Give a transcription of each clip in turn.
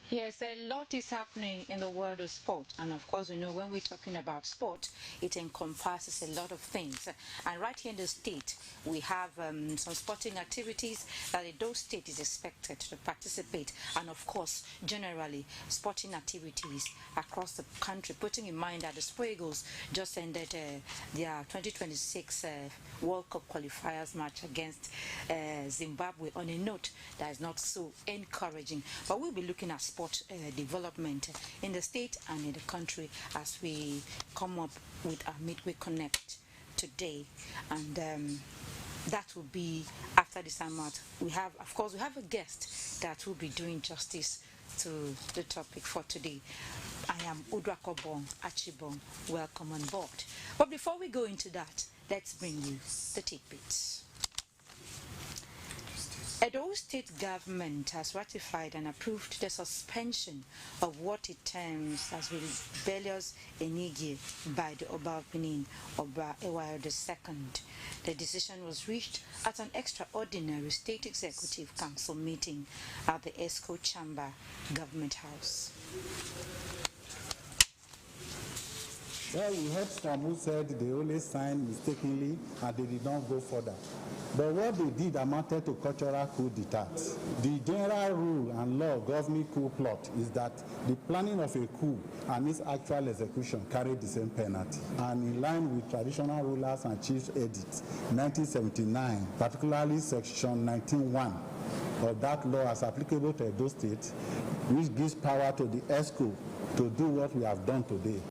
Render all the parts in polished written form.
Yes, a lot is happening in the world of sport. And of course, we know when we're talking about sport, it encompasses a lot of things. And right here in the state, we have some sporting activities that Edo State is expected to participate. And of course, generally, sporting activities across the country, putting in mind that the Super Eagles just ended their 2026 World Cup qualifiers match against Zimbabwe on a note that is not so encouraging. But we'll be looking at sport development in the state and in the country as we come up with our Midweek Connect today. And that will be after this time. We have, of course, we have a guest that will be doing justice to the topic for today. I am Udrakobong Achibong. Welcome on board. But before we go into that, let's bring you the tidbits. Edo State government has ratified and approved the suspension of what it terms as rebellious Enige by the Oba of Benin, Oba Ewayo II. The decision was reached at an extraordinary State Executive Council meeting at the ESCO Chamber Government House. Well, we heard some who said they only signed mistakenly and they did not go further. But what they did amounted to cultural coup d'etat. The general rule and law governing coup plot is that the planning of a coup and its actual execution carry the same penalty. And in line with traditional rulers and chiefs edict 1979, particularly section 19(1) of that law as applicable to Edo State, which gives power to the ESCO to do what we have done today.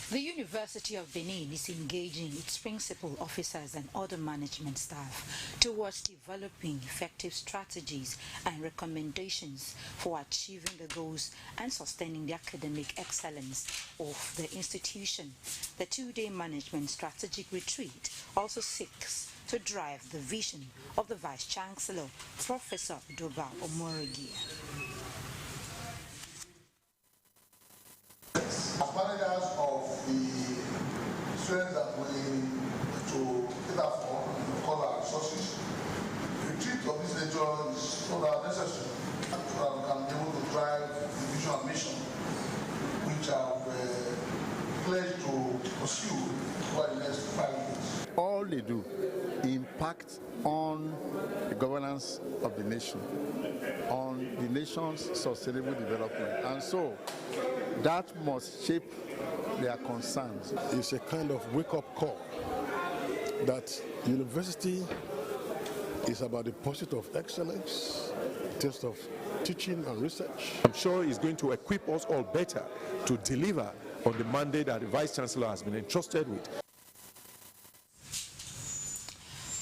The University of Benin is engaging its principal officers and other management staff towards developing effective strategies and recommendations for achieving the goals and sustaining the academic excellence of the institution. The two-day management strategic retreat also seeks to drive the vision of the Vice-Chancellor, Professor Doba Omorigi. As managers of the students that we to cater for, call our resources, retreat of this nature is not necessary so that we can be able to drive the vision and mission which I've pledged to pursue over the next 5 years. All they do impact on the governance of the nation, on the nation's sustainable development, and so that must shape their concerns. It's a kind of wake-up call that university is about the pursuit of excellence, test of teaching and research. I'm sure it's going to equip us all better to deliver on the mandate that the Vice Chancellor has been entrusted with.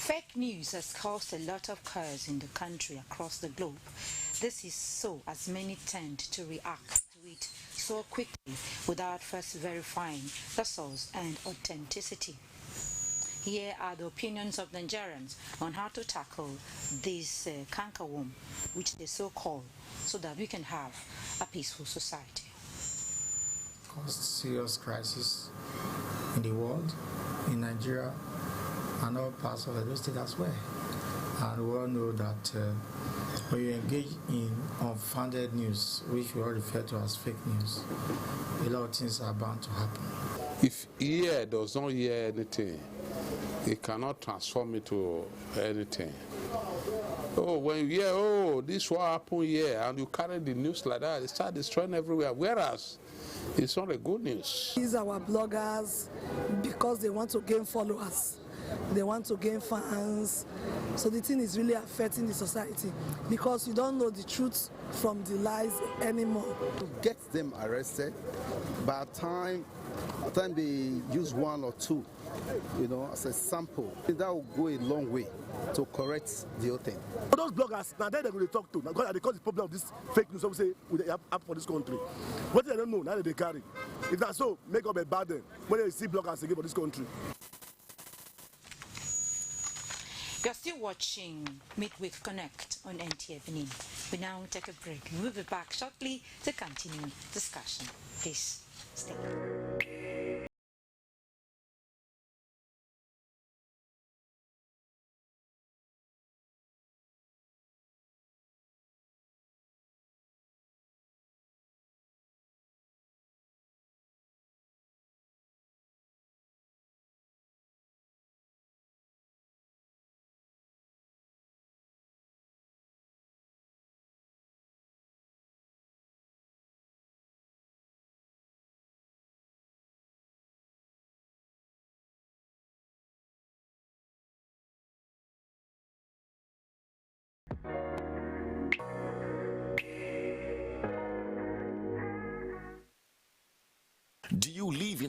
Fake news has caused a lot of chaos in the country across the globe. This is so as many tend to react to it so quickly without first verifying the source and authenticity. Here are the opinions of Nigerians on how to tackle this cankerworm, which they so call, so that we can have a peaceful society. Caused serious crisis in the world, in Nigeria, and all parts of the state as well. And we all know that when you engage in unfounded news, which we all refer to as fake news, a lot of things are bound to happen. If ear does not hear anything, it cannot transform it to anything. Oh, when you hear, oh, this what happened here, and you carry the news like that, it start destroying everywhere. Whereas it's not a good news. These are our bloggers because they want to gain followers. They want to gain fans. So the thing is really affecting the society because you don't know the truth from the lies anymore. To get them arrested, by the time they use one or two, as a sample, that will go a long way to correct the whole thing. For those bloggers, now they're going to talk to, because they cause the problem of this fake news, some say, with the app for this country. What they don't know, now they carry. If that's so, make up a burden when they see bloggers again for this country. You're still watching Midweek Connect on NTA Benin. We now take a break. We'll be back shortly to continue discussion. Please stay.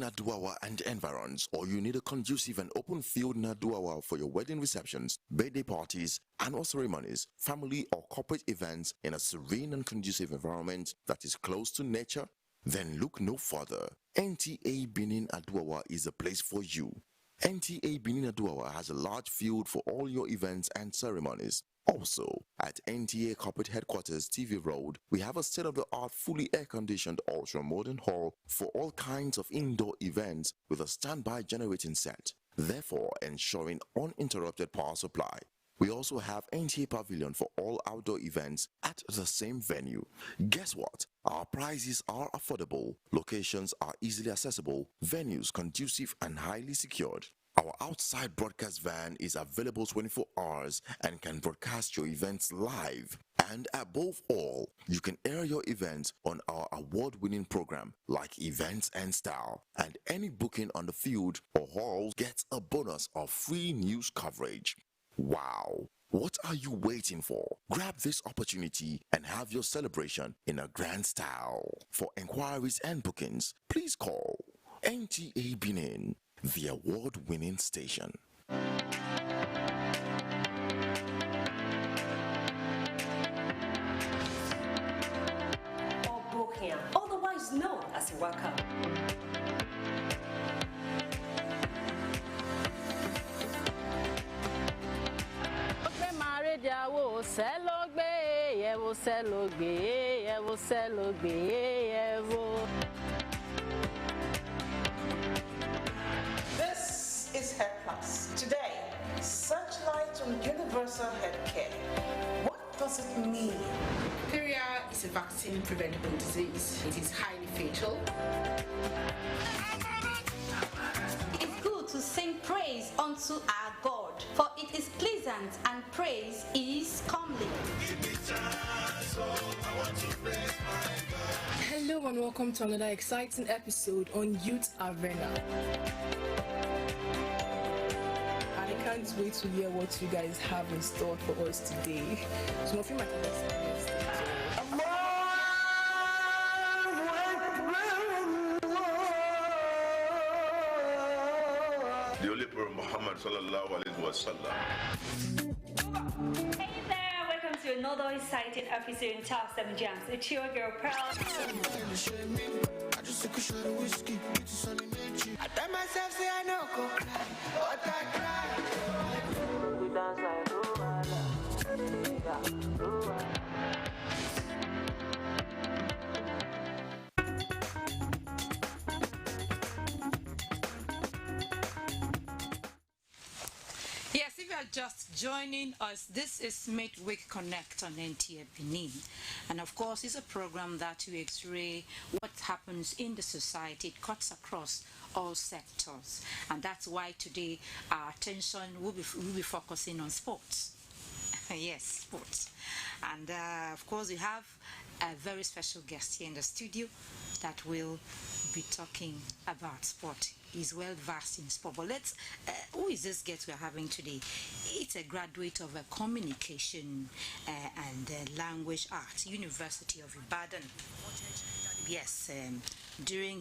Naduawa and environs, or you need a conducive and open field Naduawa for your wedding receptions, birthday parties, annual ceremonies, family or corporate events in a serene and conducive environment that is close to nature, then look no further. NTA Benin Aduawa is the place for you. NTA Benin Aduawa has a large field for all your events and ceremonies. Also, at NTA Corporate Headquarters TV Road, we have a state-of-the-art, fully air-conditioned, ultra-modern hall for all kinds of indoor events with a standby generating set, therefore ensuring uninterrupted power supply. We also have NTA Pavilion for all outdoor events at the same venue. Guess what? Our prices are affordable, locations are easily accessible, venues conducive and highly secured. Our outside broadcast van is available 24 hours and can broadcast your events live. And above all, you can air your events on our award-winning program like Events and Style. And any booking on the field or halls gets a bonus of free news coverage. Wow! What are you waiting for? Grab this opportunity and have your celebration in a grand style. For inquiries and bookings, please call NTA Benin, the award-winning station. Obokia, otherwise known as Waka. This is Health Plus. Today, searchlight on universal healthcare. What does it mean? Diphtheria is a vaccine-preventable disease. It is highly fatal. It's good to sing praise unto our God, for it is pleasant and praise is comely. Hello and welcome to another exciting episode on Youth Arena. And I can't wait to hear what you guys have in store for us today. Some of you might have experienced it. The Holy Prophet Muhammad sallallahu alaihi wasallam. Hey there, welcome to another exciting episode in Top 7 Jams. It's your girl Pearl. I tell myself say I know go cry, but I cry. We dance like Yes, if you are just joining us, this is Midweek Connect on NTA Benin. And of course, it's a program that we x-ray what happens in the society. It cuts across all sectors. And that's why today our attention will be focusing on sports. Yes, sports. And of course, we have a very special guest here in the studio that will be talking about sport. He's well versed in sport. But let's, who is this guest we're having today? It's a graduate of communication and language arts, University of Ibadan. Yes, doing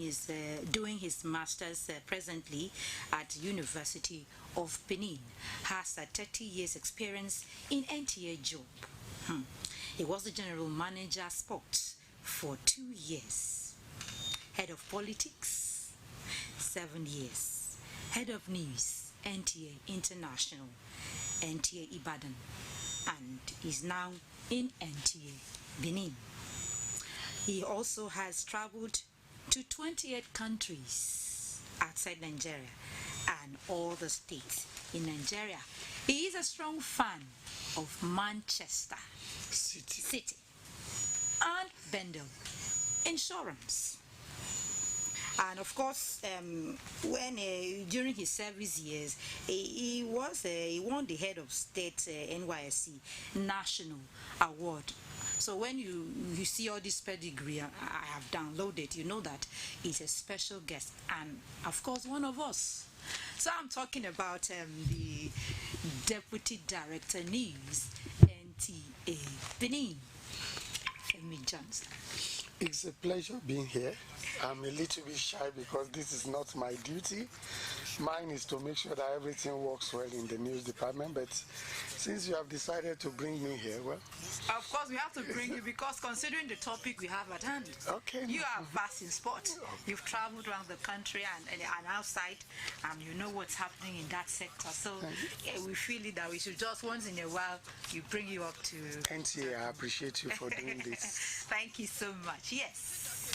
his master's presently at University of Benin. Has a 30 years experience in NTA job. He was the general manager sports for 2 years. Head of politics, 7 years. Head of news, NTA International, NTA Ibadan, and is now in NTA Benin. He also has traveled to 28 countries outside Nigeria and all the states in Nigeria. He is a strong fan of Manchester City and Bendel Insurance. And of course, when during his service years, he won the head of state NYSC National Award. So when you see all this pedigree I have downloaded, you know that he's a special guest and of course one of us. So I'm talking about the Deputy Director News, NTA Benin. David Jones. It's a pleasure being here. I'm a little bit shy because this is not my duty. Mine is to make sure that everything works well in the news department, but since you have decided to bring me here, well... Of course, we have to bring you because considering the topic we have at hand, you are vast in sport. You've traveled around the country and outside, and you know what's happening in that sector. So we feel it that we should just once in a while, you bring you up to... NTA, I appreciate you for doing this. Thank you so much. Yes.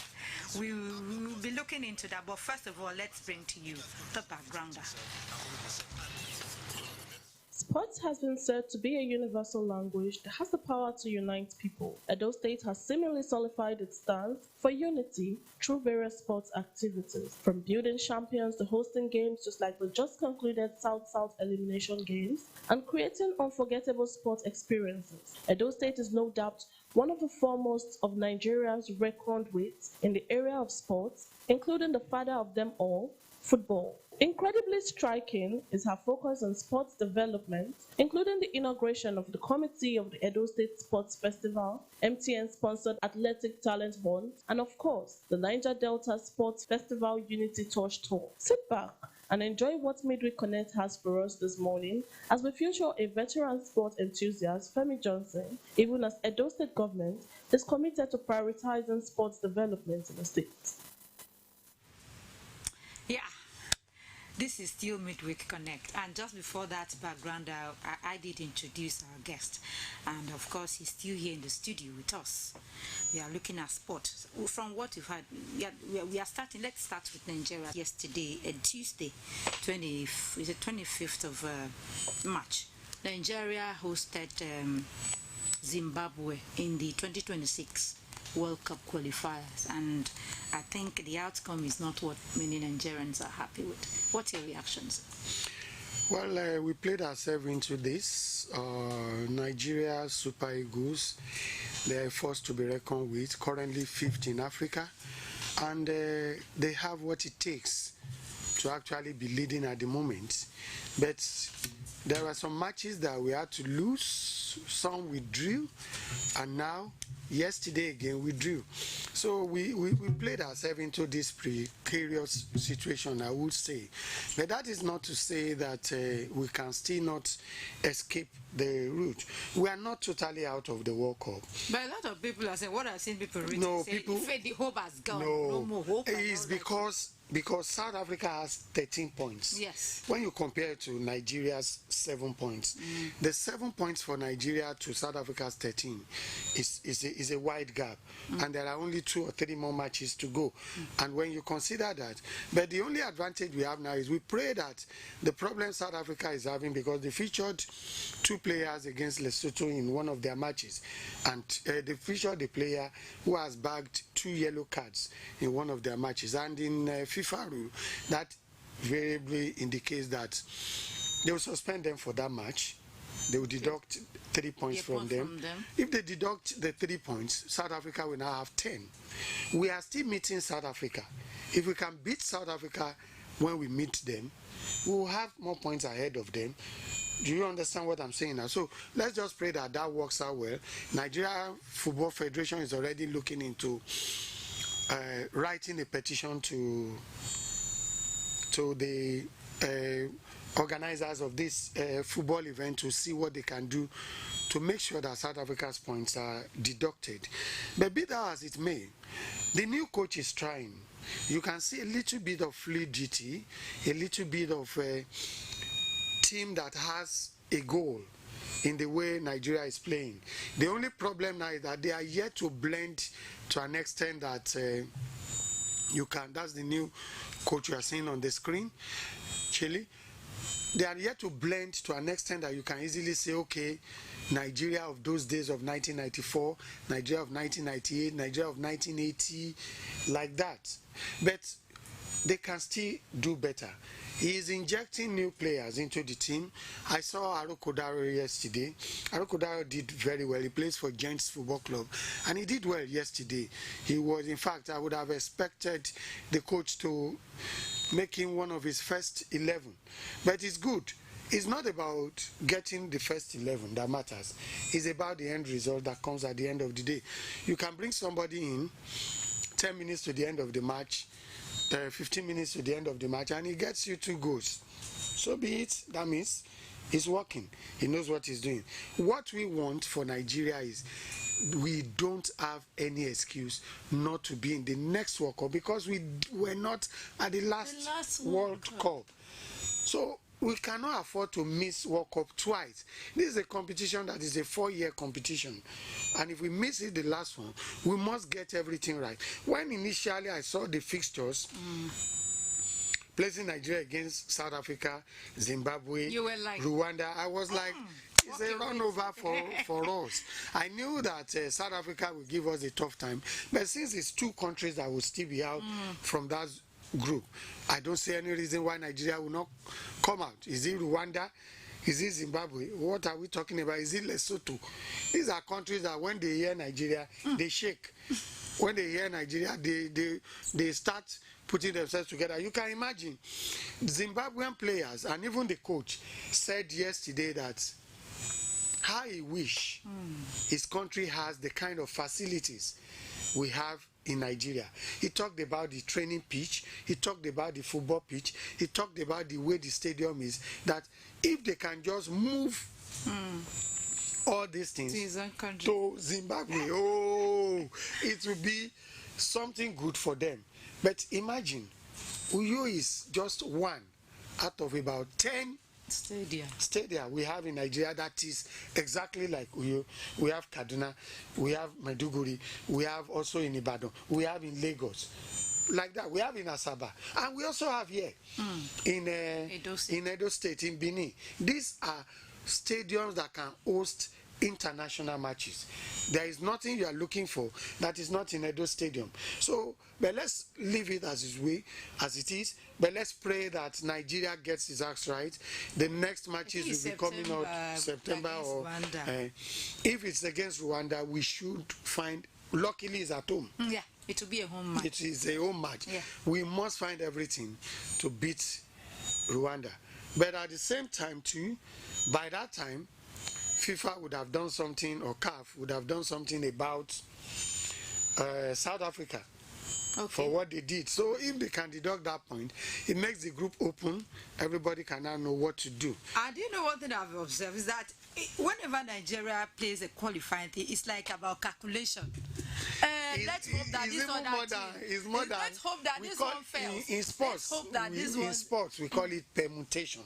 We will be looking into that, but first of all, let's bring to you the backgrounder. Sports has been said to be a universal language that has the power to unite people. Edo State has seemingly solidified its stance for unity through various sports activities, from building champions to hosting games just like the just concluded South-South Elimination Games, and creating unforgettable sports experiences. Edo State is no doubt one of the foremost of Nigeria's reckoned with in the area of sports, including the father of them all, football. Incredibly striking is her focus on sports development, including the inauguration of the committee of the Edo State Sports Festival, MTN-sponsored Athletic Talent Hunt, and of course, the Niger Delta Sports Festival Unity Touch Tour. Sit back and enjoy what Midweek Connect has for us this morning as we feature a veteran sport enthusiast, Femi Johnson, even as Edo State government is committed to prioritizing sports development in the state. Yeah. This is still Midweek Connect, and just before that background, I did introduce our guest, and of course he's still here in the studio with us. We are looking at sport. From what you've had, we are starting. Let's start with Nigeria. Yesterday, Tuesday, 25th of March, Nigeria hosted Zimbabwe in the 2026 World Cup qualifiers, and I think the outcome is not what many Nigerians are happy with. What's your reactions? Well, we played ourselves into this. Nigeria Super Eagles, they are forced to be reckoned with, currently fifth in Africa, and they have what it takes to actually be leading at the moment. But there were some matches that we had to lose, some we drew, and now yesterday again we drew. So we played ourselves into this precarious situation, I would say. But that is not to say that we can still not escape the route. We are not totally out of the World Cup. But a lot of people are saying, what I've seen people reading, no, say, people, the hope has gone, no more hope. It's because South Africa has 13 points. Yes. When you compare it to Nigeria's 7 points, the 7 points for Nigeria to South Africa's 13 is a wide gap, and there are only 2 or 3 more matches to go. And when you consider that, but the only advantage we have now is we pray that the problem South Africa is having, because they featured 2 players against Lesotho in one of their matches, and they featured a player who has bagged 2 yellow cards in one of their matches, and in FIFA rule, that variably indicates that they will suspend them for that match. They will deduct 3 points from them. If they deduct the 3 points, South Africa will now have 10. We are still meeting South Africa. If we can beat South Africa when we meet them, we will have more points ahead of them. Do you understand what I'm saying now? So let's just pray that that works out well. Nigeria Football Federation is already looking into writing a petition to the organizers of this football event to see what they can do to make sure that South Africa's points are deducted. But be that as it may, the new coach is trying. You can see a little bit of fluidity, a little bit of a team that has a goal in the way Nigeria is playing. The only problem now is that they are yet to blend to an extent that you can. That's the new coach you are seeing on the screen, Chile. They are yet to blend to an extent that you can easily say, okay, Nigeria of those days of 1994, Nigeria of 1998, Nigeria of 1980, like that. But they can still do better. He is injecting new players into the team. I saw Arokodaro yesterday. Arokodaro did very well. He plays for Gents Football Club, and he did well yesterday. He was, in fact, I would have expected the coach to make him one of his first 11. But it's good. it's not about getting the first 11 that matters. It's about the end result that comes at the end of the day. You can bring somebody in 10 minutes to the end of the match, 15 minutes to the end of the match, and he gets you 2 goals. So be it. That means he's working. He knows what he's doing. What we want for Nigeria is we don't have any excuse not to be in the next World Cup because we were not at the last World Cup. So we cannot afford to miss World Cup twice. This is a competition that is a 4-year competition. And if we miss it the last one, we must get everything right. When initially I saw the fixtures, placing Nigeria against South Africa, Zimbabwe, Rwanda, I was like, it's a run over for us. I knew that South Africa would give us a tough time, but since it's 2 countries that will still be out from that group, I don't see any reason why Nigeria will not come out. Is it Rwanda? Is it Zimbabwe? What are we talking about? Is it Lesotho? These are countries that when they hear Nigeria, they shake. When they hear Nigeria, they start putting themselves together. You can imagine Zimbabwean players and even the coach said yesterday that how he wish his country has the kind of facilities we have in Nigeria. He talked about the training pitch, he talked about the football pitch, he talked about the way the stadium is, that if they can just move all these things to Zimbabwe, oh, it will be something good for them. But imagine, Uyo is just 1 out of about 10 stadia we have in Nigeria that is exactly like Uyo. We have Kaduna, we have Maiduguri, we have also in Ibadan, we have in Lagos. Like that, we have in Asaba, and we also have here in Edo State, in Benin. These are stadiums that can host international matches. There is nothing you are looking for that is not in Edo Stadium. So, but let's leave it as it is. But let's pray that Nigeria gets its acts right. The next matches will be coming out September, or if it's against Rwanda, we should find. Luckily, it's at home. Yeah, it will be a home match. It is a home match. Yeah. We must find everything to beat Rwanda. But at the same time, too, by that time, FIFA would have done something, or CAF would have done something about South Africa for what they did. So if they can deduct that point, it makes the group open. Everybody can now know what to do. And you know, one thing I've observed is that whenever Nigeria plays a qualifying thing, it's like about calculation. Let's hope that this one let's hope that this one fails. In sports, in sports, we call it permutation.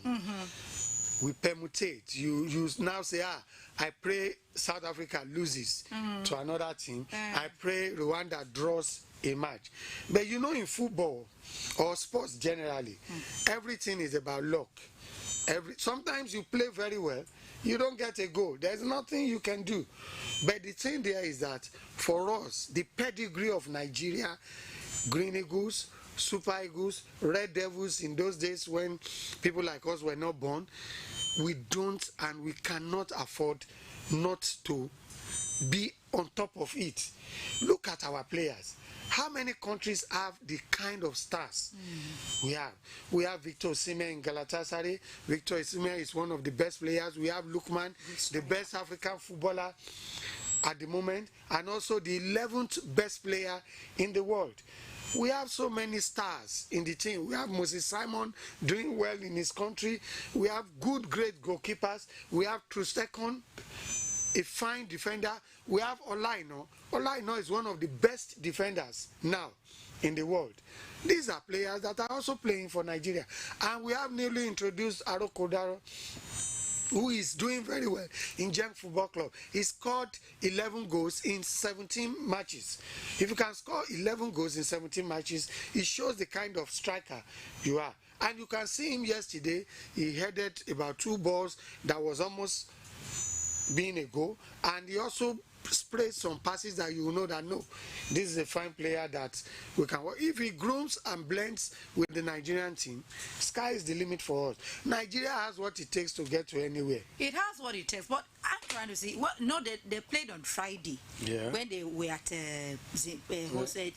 We permutate. You now say, I pray South Africa loses to another team. I pray Rwanda draws a match. But you know, in football or sports generally, everything is about luck. Sometimes you play very well, you don't get a goal. There's nothing you can do. But the thing there is that for us, the pedigree of Nigeria, Green Eagles, Super Eagles, Red Devils, in those days when people like us were not born, we don't and we cannot afford not to be on top of it. Look at our players. How many countries have the kind of stars we have? We have Victor Osimhen in Galatasaray. Victor Osimhen is one of the best players. We have Lukman, the best African footballer at the moment, and also the 11th best player in the world. We have so many stars in the team. We have Moses Simon doing well in his country. We have good, great goalkeepers. We have Trustekon, a fine defender. We have Olaino. Olaino is one of the best defenders now in the world. These are players that are also playing for Nigeria. And we have newly introduced Aro Kodaro, who is doing very well in Gem Football Club. He scored 11 goals in 17 matches. If you can score 11 goals in 17 matches, it shows the kind of striker you are. And you can see him yesterday. He headed about 2 balls that was almost being a goal. And he also sprayed some passes that you know that no, this is a fine player that we can work. If he grooms and blends with the Nigerian team, sky is the limit for us. Nigeria has what it takes to get to anywhere. It has what it takes, but trying to see. Well, no, they played on Friday. Yeah. When they were at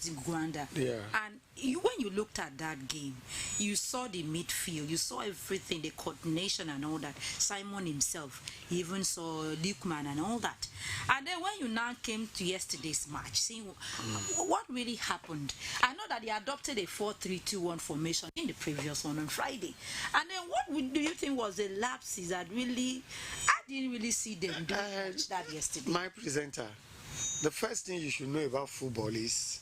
Uganda. Yeah. And when you looked at that game, you saw the midfield, you saw everything, the coordination and all that. Simon himself, he even saw Lukeman and all that. And then when you now came to yesterday's match, seeing what really happened. I know that they adopted a 4-3-2-1 formation in the previous one on Friday. And then what do you think was the lapses that really, I didn't really see them do that yesterday? My presenter, the first thing you should know about football is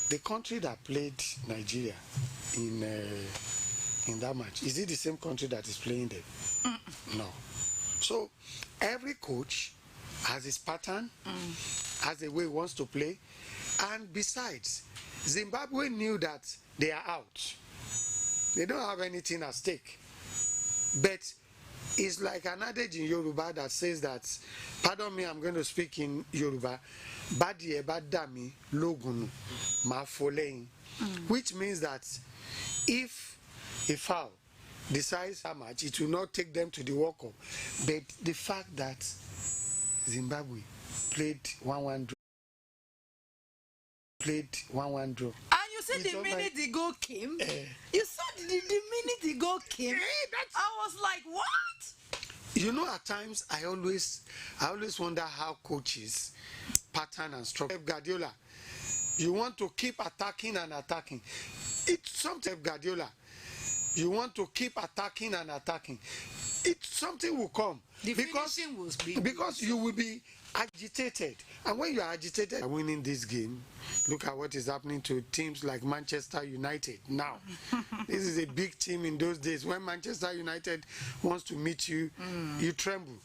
the country that played Nigeria in that match. Is it the same country that is playing them? No. So every coach has his pattern, has a way he wants to play, and besides, Zimbabwe knew that they are out. They don't have anything at stake. But it's like an adage in Yoruba that says that, pardon me, I'm going to speak in Yoruba, Badie badami logunu ma folein, which means that if a foul decides how much, it will not take them to the World Cup. But the fact that Zimbabwe played 1-1 draw, draw. And you said the minute the goal came, you saw the minute the goal came, I was like, what? You know, at times I always wonder how coaches pattern and structure. Pep Guardiola, you want to keep attacking and attacking. It's something. Pep Guardiola, you want to keep attacking and attacking. Something will come because you will be agitated, and when you are agitated, winning this game. Look at what is happening to teams like Manchester United now. This is a big team in those days. When Manchester United wants to meet you, you tremble.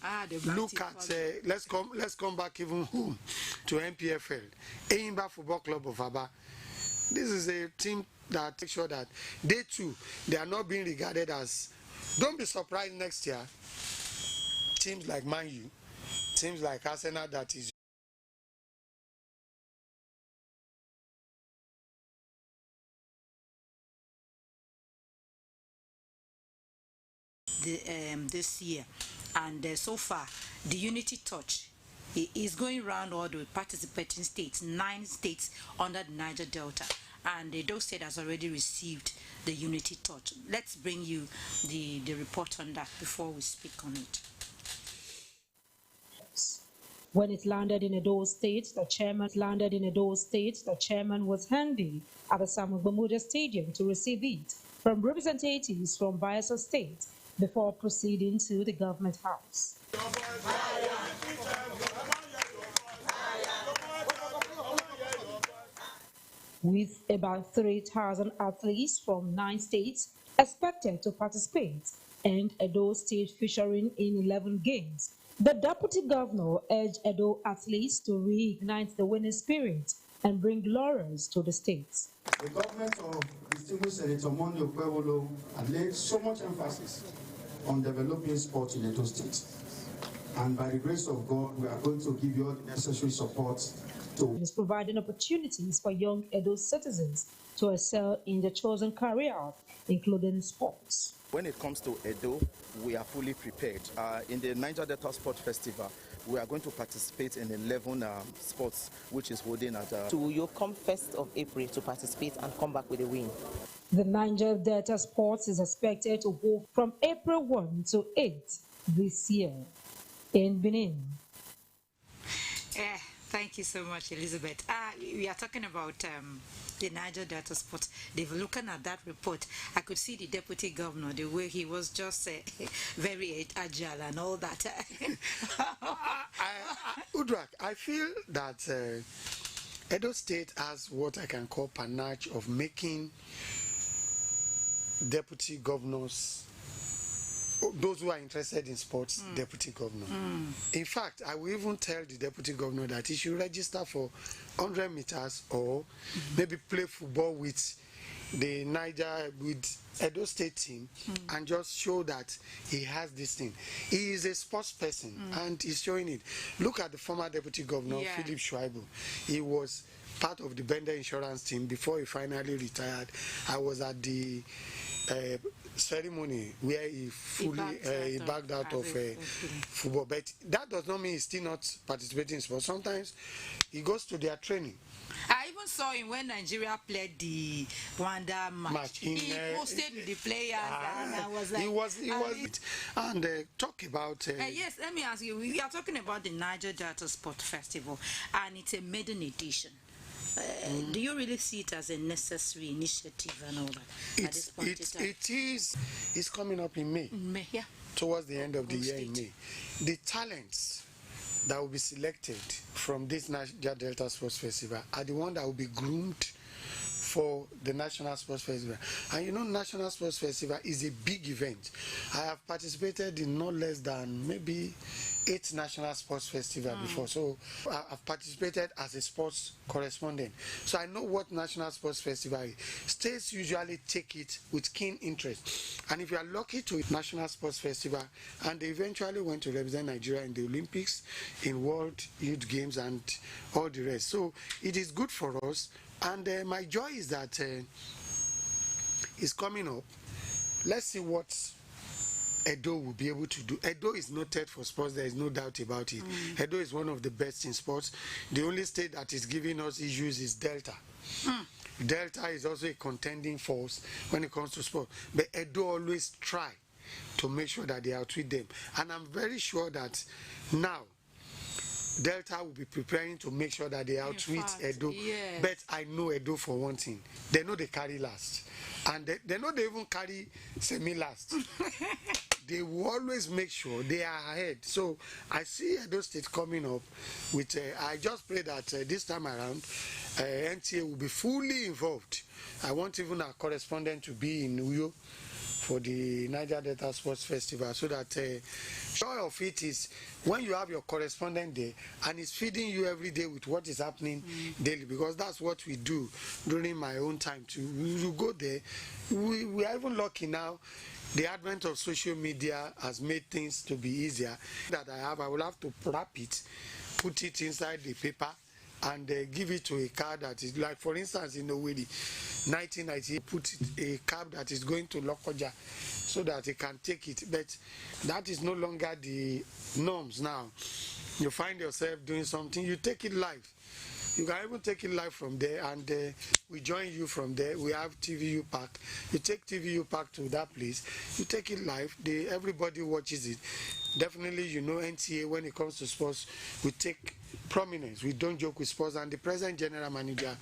Look at let's come back even home to MPFL, Eyimba Football Club of Aba. This is a team that makes sure that they too, they are not being regarded as. Don't be surprised next year. Teams like Man U, teams like Arsenal, that is. This year, and so far the Unity Touch is going around all the participating states, 9 states under the Niger Delta, and those states has already received the Unity Touch. Let's bring you the report on that before we speak on it. When it landed in Edo State, the chairman was handy at the Samuel Gbamuda Stadium to receive it from representatives from Bayelsa State before proceeding to the government house. With about 3,000 athletes from 9 states expected to participate and Edo State featuring in 11 games, the deputy governor urged Edo athletes to reignite the winning spirit and bring laurels to the states. The government of distinguished Senator Monday Okwewolo had laid so much emphasis on developing sport in Edo State. And by the grace of God, we are going to give you all the necessary support to. It is providing opportunities for young Edo citizens to excel in their chosen career, including sports. When it comes to Edo, we are fully prepared. In the Niger Delta Sport Festival, we are going to participate in 11 sports, which is holding at. So you'll come 1st of April to participate and come back with a win. The Niger Delta Sports is expected to go from April 1 to 8 this year in Benin. Thank you so much, Elizabeth. We are talking about the Niger Delta Sport. They've looking at that report. I could see the deputy governor, the way he was just very agile and all that. Udrak, I feel that Edo State has what I can call panache of making deputy governors, those who are interested in sports, deputy governor. In fact, I will even tell the deputy governor that he should register for 100 meters or maybe play football with the Edo State team and just show that he has this thing. He is a sports person and he's showing it. Look at the former deputy governor, Philip Schweibu. He was part of the Bender insurance team before he finally retired. I was at the ceremony where he fully backed out of football. But that does not mean he's still not participating in sports. Sometimes he goes to their training. I even saw him when Nigeria played the Rwanda match. He posted with the players, and I was like, he was, and talk about. Yes, let me ask you. We are talking about the Niger Delta Sport Festival, and it's a maiden edition. Do you really see it as a necessary initiative and all that? It is. It's coming up in May. In May, yeah. Towards the end of the year in May, the talents that will be selected from this Niger Delta Sports Festival are the ones that will be groomed for the National Sports Festival. And you know, National Sports Festival is a big event. I have participated in no less than maybe 8 National Sports Festival before. So I've participated as a sports correspondent. So I know what National Sports Festival is. States usually take it with keen interest. And if you are lucky to National Sports Festival, and they eventually went to represent Nigeria in the Olympics, in World Youth Games, and all the rest. So it is good for us. And my joy is that it's coming up. Let's see what Edo will be able to do. Edo is noted for sports, there is no doubt about it. Edo is one of the best in sports. The only state that is giving us issues is Delta. Delta is also a contending force when it comes to sport. But Edo always try to make sure that they outwit them. And I'm very sure that now, Delta will be preparing to make sure that they outwit Edo. Yes. But I know Edo for one thing. They know they carry last. And they know they even carry semi-last. They will always make sure they are ahead. So I see Edo State coming up with, I just pray that this time around, NTA will be fully involved. I want even our correspondent to be in Uyo for the Niger Delta Sports Festival, so that joy of it is when you have your correspondent there and it's feeding you every day with what is happening daily, because that's what we do during my own time too. You go there, we are even lucky now. The advent of social media has made things to be easier. I will have to wrap it, put it inside the paper, and give it to a car that is, like for instance in Owedi 1990, put a cab that is going to Lokoja so that he can take it. But that is no longer the norms now. You find yourself doing something, you take it live. You can even take it live from there, and we join you from there. We have TVU Park. You take TVU Park to that place, you take it live, everybody watches it. Definitely, you know, NTA, when it comes to sports, we take prominence. We don't joke with sports. And the present general manager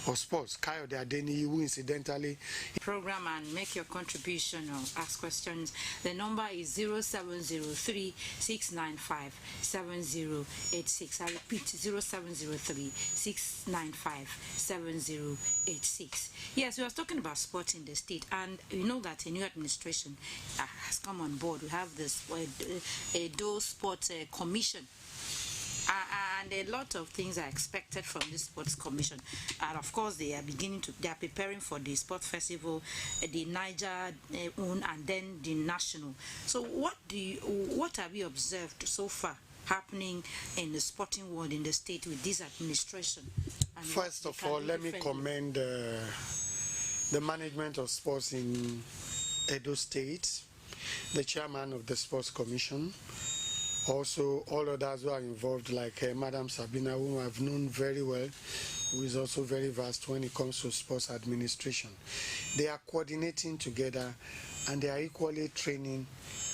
of sports, Kayode Adeniyi, who incidentally program and make your contribution or ask questions. The number is 0703-695-7086. I repeat, 0703-695-7086. Yes, we were talking about sports in the state, and you know that a new administration has come on board. We have this Edo Sports Commission. And a lot of things are expected from this sports commission, and of course they are preparing for the sports festival, the Niger own, and then the national. So what have you observed so far happening in the sporting world in the state with this administration? And first of all, let me commend the management of sports in Edo State, the chairman of the sports commission. Also, all others who are involved, like Madam Sabina, whom I've known very well, who is also very vast when it comes to sports administration. They are coordinating together, and they are equally training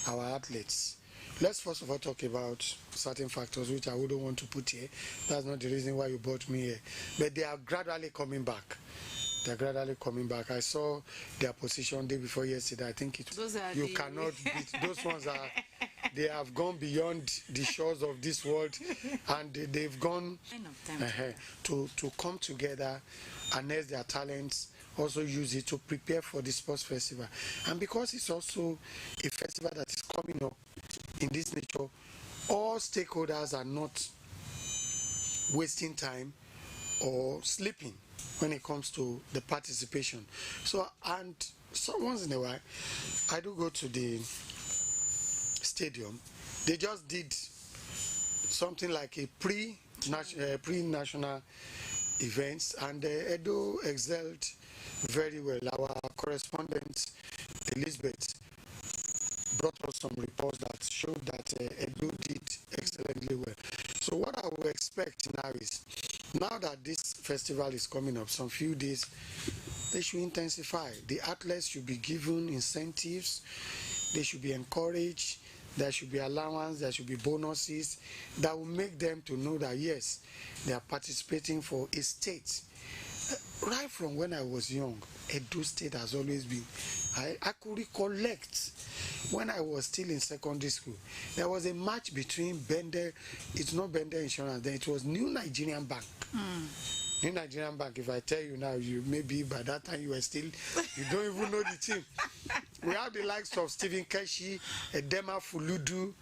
our athletes. Let's first of all talk about certain factors which I wouldn't want to put here. That's not the reason why you brought me here. But they are gradually coming back. They're gradually coming back. I saw their position day before yesterday. I think you cannot beat. Those ones they have gone beyond the shores of this world, and they've gone to come together, harness their talents, also use it to prepare for the sports festival. And because it's also a festival that is coming up in this nature, all stakeholders are not wasting time or sleeping when it comes to the participation. So once in a while, I do go to the stadium. They just did something like a pre-national events, and Edo excelled very well. Our correspondent Elizabeth brought us some reports that showed that Edo did excellently well. So what I would expect now is, now that this festival is coming up, some few days, they should intensify. The athletes should be given incentives, they should be encouraged, there should be allowance, there should be bonuses that will make them to know that yes, they are participating for a state. Right from when I was young, Edo State has always been, I could recollect when I was still in secondary school, there was a match between Bender, it's not Bender Insurance, then it was New Nigerian Bank. New Nigerian Bank, if I tell you now, you maybe by that time you were still, you don't even know the team. We have the likes of Stephen Keshi, Edema Fuludu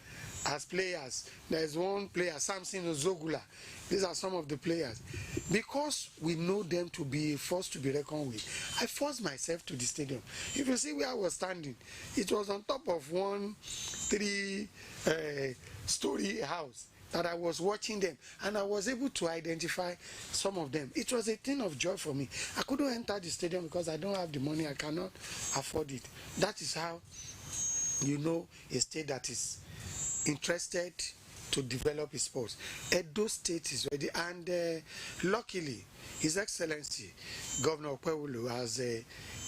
as players. There's one player, Samson Ozogula. These are some of the players. Because we know them to be a force to be reckoned with, I forced myself to the stadium. If you see where I was standing, it was on top of one 3-story house that I was watching them, and I was able to identify some of them. It was a thing of joy for me. I couldn't enter the stadium because I don't have the money, I cannot afford it. That is how you know a state that is interested to develop his sports. Edo State is ready, and luckily, His Excellency Governor Okpewulu has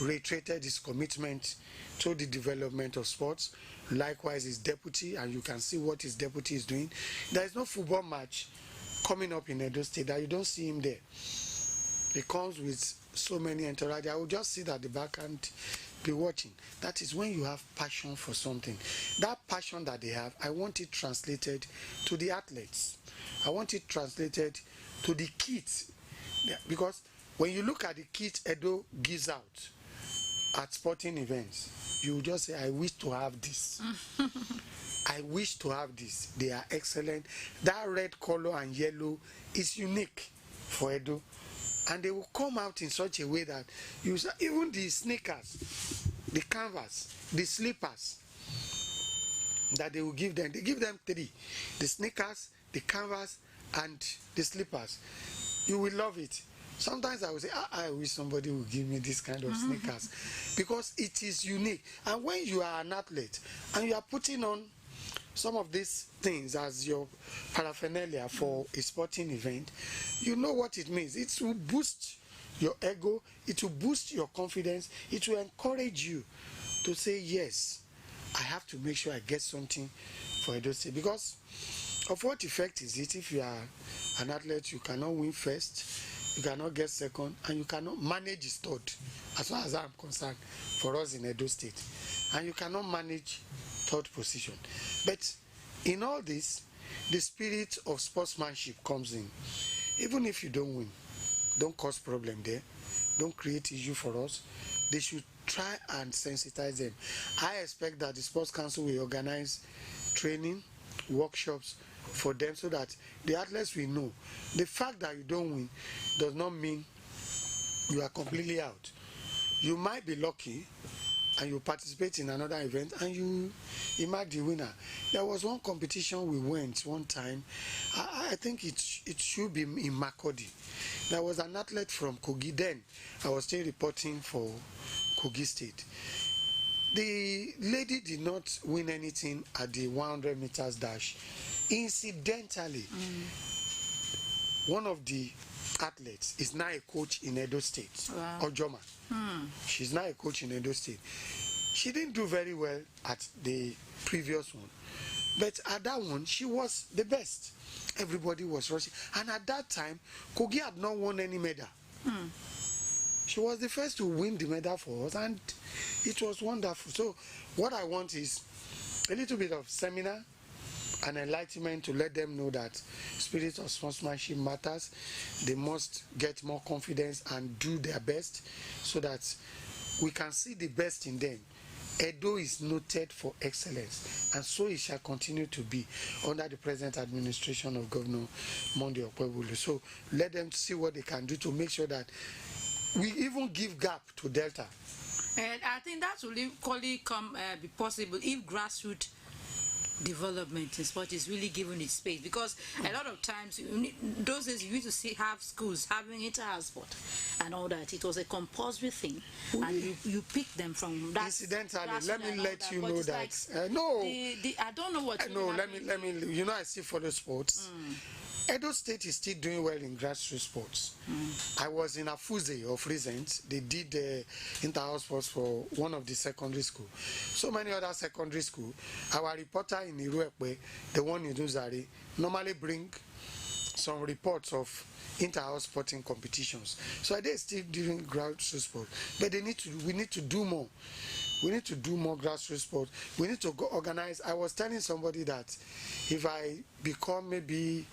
reiterated his commitment to the development of sports. Likewise, his deputy, and you can see what his deputy is doing. There is no football match coming up in Edo State that you don't see him there. He comes with so many entourage. I will just sit at the back and be watching. That is when you have passion for something. That passion that they have, I want it translated to the athletes. I want it translated to the kids. Yeah, because when you look at the kits Edo gives out at sporting events, you will just say, I wish to have this. I wish to have this. They are excellent. That red color and yellow is unique for Edo. And they will come out in such a way that you see, even the sneakers, the canvas, the slippers that they will give them, they give them 3. The sneakers, the canvas, and the slippers. You will love it. Sometimes I will say, I wish somebody would give me this kind of sneakers, because it is unique. And when you are an athlete and you are putting on some of these things as your paraphernalia for a sporting event, you know what it means. It will boost your ego, it will boost your confidence, it will encourage you to say, yes, I have to make sure I get something for Edo State. Because of what effect is it if you are an athlete, you cannot win first, you cannot get second, and you cannot manage third, as far as I'm concerned, for us in Edo State. And you cannot manage third position. But in all this, the spirit of sportsmanship comes in. Even if you don't win, don't cause problem there, don't create issue for us. They should try and sensitize them. I expect that the Sports Council will organize training, workshops for them, so that the athletes will know the fact that you don't win does not mean you are completely out. You might be lucky and you participate in another event and you emerge the winner. There was one competition we went one time. I think it should be in Makurdi. There was an athlete from Kogi then. I was still reporting for Kogi State. The lady did not win anything at the 100 meters dash. Incidentally, one of the athletes is now a coach in Edo State, Ojoma. She's now a coach in Edo State. She didn't do very well at the previous one, but at that one, she was the best. Everybody was rushing. And at that time, Kogi had not won any medal. She was the first to win the medal for us, and it was wonderful. So what I want is a little bit of seminar and enlightenment to let them know that spirit of sportsmanship matters. They must get more confidence and do their best so that we can see the best in them. Edo is noted for excellence, and so it shall continue to be under the present administration of Governor Monday Okpewulu. So let them see what they can do to make sure that we even give gap to Delta. And I think that will equally be possible if grassroots development in sport is really given its space, because a lot of times those days you used to have schools having inter-house sport and all that. It was a compulsory thing, and you pick them from that. Incidentally, let me let you know that no, I don't know what. No, let me. You know, I still follow sports. Edo State is still doing well in grassroots sports. I was in Afuze of recent. They did inter-house sports for one of the secondary school. So many other secondary school. Our reporter in Iruekwe, the one in Uzari, normally bring some reports of inter-house sporting competitions. So they still doing grassroots sports, but we need to do more. We need to do more grassroots sports. We need to go organize. I was telling somebody that if I become maybe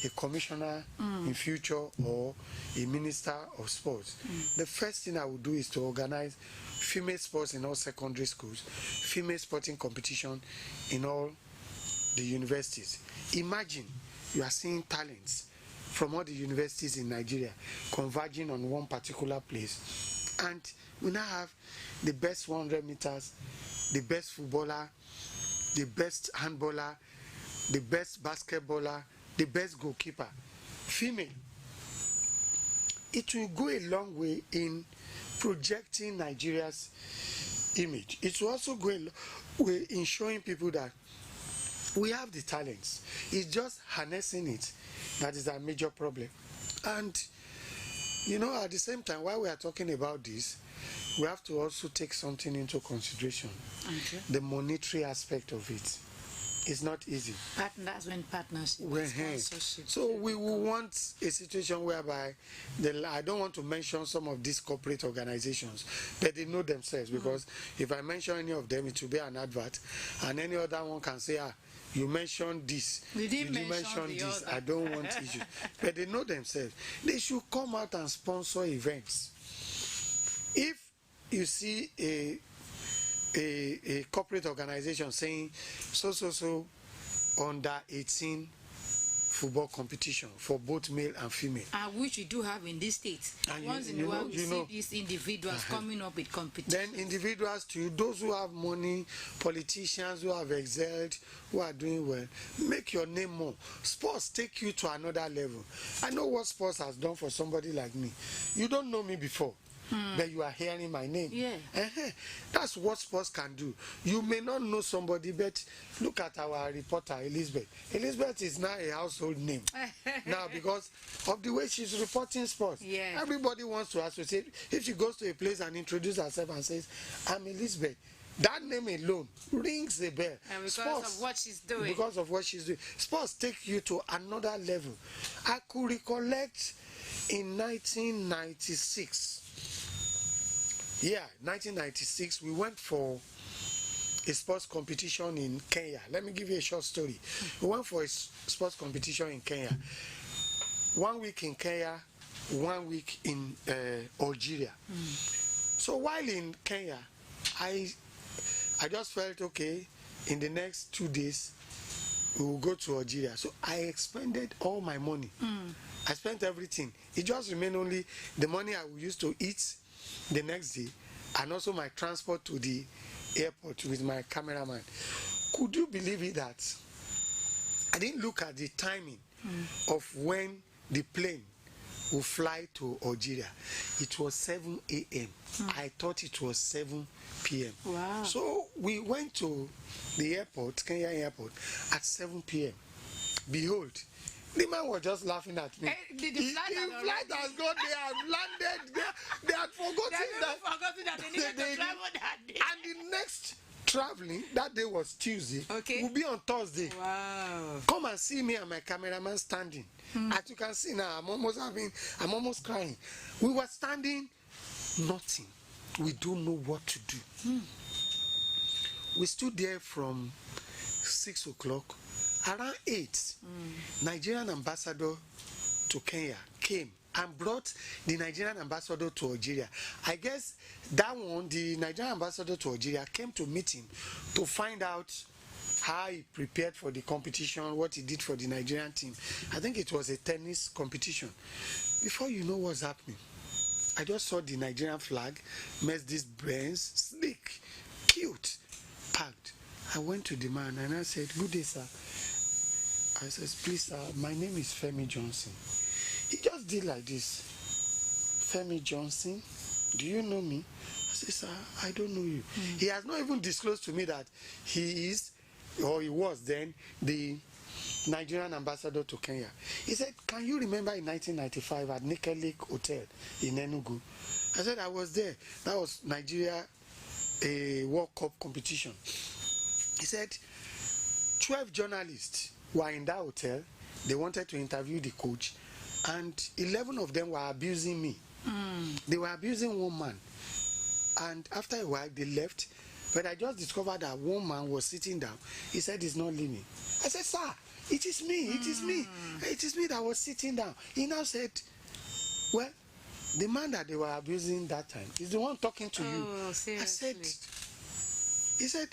a commissioner in future or a minister of sports, the first thing I would do is to organize female sports in all secondary schools, female sporting competition in all the universities. Imagine you are seeing talents from all the universities in Nigeria converging on one particular place, and we now have the best 100 meters, the best footballer, the best handballer, the best basketballer, the best goalkeeper, female. It will go a long way in projecting Nigeria's image. It will also go a long way in showing people that we have the talents. It's just harnessing it that is our major problem. And you know, at the same time, while we are talking about this, we have to also take something into consideration. Okay. The monetary aspect of it. It's not easy. That's when partnership, sponsorship. So we will want a situation whereby, I don't want to mention some of these corporate organizations, but they know themselves, because if I mention any of them, it will be an advert, and any other one can say, you mentioned this, you mention this, I don't want issues. But they know themselves. They should come out and sponsor events. If you see a corporate organization saying so under 18 football competition for both male and female, which we do have in this state. Once in a while we see these individuals coming up with competition. Then individuals too, those who have money, politicians who have excelled, who are doing well, make your name more. Sports take you to another level. I know what sports has done for somebody like me. You don't know me before, but you are hearing my name. That's what sports can do. You may not know somebody, but look at our reporter Elizabeth. Elizabeth is now a household name now because of the way she's reporting sports. Everybody wants to associate. If she goes to a place and introduces herself and says, I'm Elizabeth, that name alone rings a bell. And because of what she's doing. Because of what she's doing. Sports take you to another level. I could recollect in 1996. 1996, we went for a sports competition in Kenya. Let me give you a short story. We went for a sports competition in Kenya. 1 week in Kenya, 1 week in Algeria. So while in Kenya, I just felt, okay, in the next 2 days, we will go to Algeria. So I expended all my money. I spent everything. It just remained only the money I would use to eat the next day, and also my transport to the airport with my cameraman. Could you believe it that I didn't look at the timing of when the plane will fly to Algeria? It was 7 a.m. I thought it was 7 p.m. Wow. So we went to the airport, Kenya airport, at 7 p.m. Behold, the man was just laughing at me. The flight has gone, they have landed, they had forgotten that they needed to travel that day. And the next traveling, that day was Tuesday, will be on Thursday. Wow. Come and see me and my cameraman standing. As you can see now, I'm almost crying. We were standing, nothing. We don't know what to do. We stood there from 6 o'clock. Around 8, Nigerian ambassador to Kenya came and brought the Nigerian ambassador to Algeria. I guess that one, the Nigerian ambassador to Algeria, came to meet him to find out how he prepared for the competition, what he did for the Nigerian team. I think it was a tennis competition. Before you know what's happening, I just saw the Nigerian flag, Mercedes Benz, sleek, cute, packed. I went to the man and I said, "Good day, sir." I said, "Please, sir, my name is Femi Johnson." He just did like this. "Femi Johnson, do you know me?" I said, "Sir, I don't know you." He has not even disclosed to me that he is, or he was then, the Nigerian ambassador to Kenya. He said, "Can you remember in 1995 at Nickel Lake Hotel in Enugu?" I said, "I was there. That was Nigeria World Cup competition." He said, 12 journalists were in that hotel. They wanted to interview the coach, and 11 of them were abusing me. They were abusing one man, and after a while they left. But I just discovered that one man was sitting down. He said he's not leaving. I said, "Sir, it is me, it is me. It is me that was sitting down." He now said, "Well, the man that they were abusing that time is the one talking to you." Seriously. He said,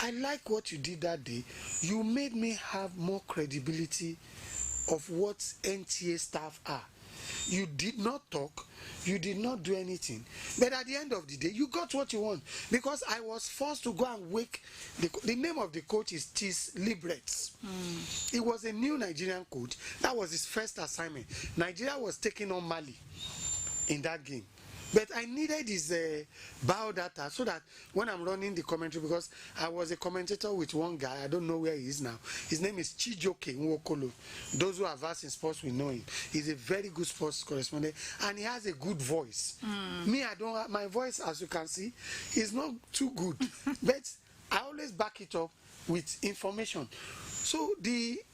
"I like what you did that day. You made me have more credibility of what NTA staff are. You did not talk, you did not do anything, but at the end of the day, you got what you want." Because I was forced to go and wake, the name of the coach is Tis Librex. He was a new Nigerian coach. That was his first assignment. Nigeria was taking on Mali in that game. But I needed his biodata so that when I'm running the commentary, because I was a commentator with one guy, I don't know where he is now. His name is Chijoke Nwokolo. Those who are versed in sports will know him. He's a very good sports correspondent, and he has a good voice. Me, I don't have, my voice, as you can see, is not too good. But I always back it up with information. So the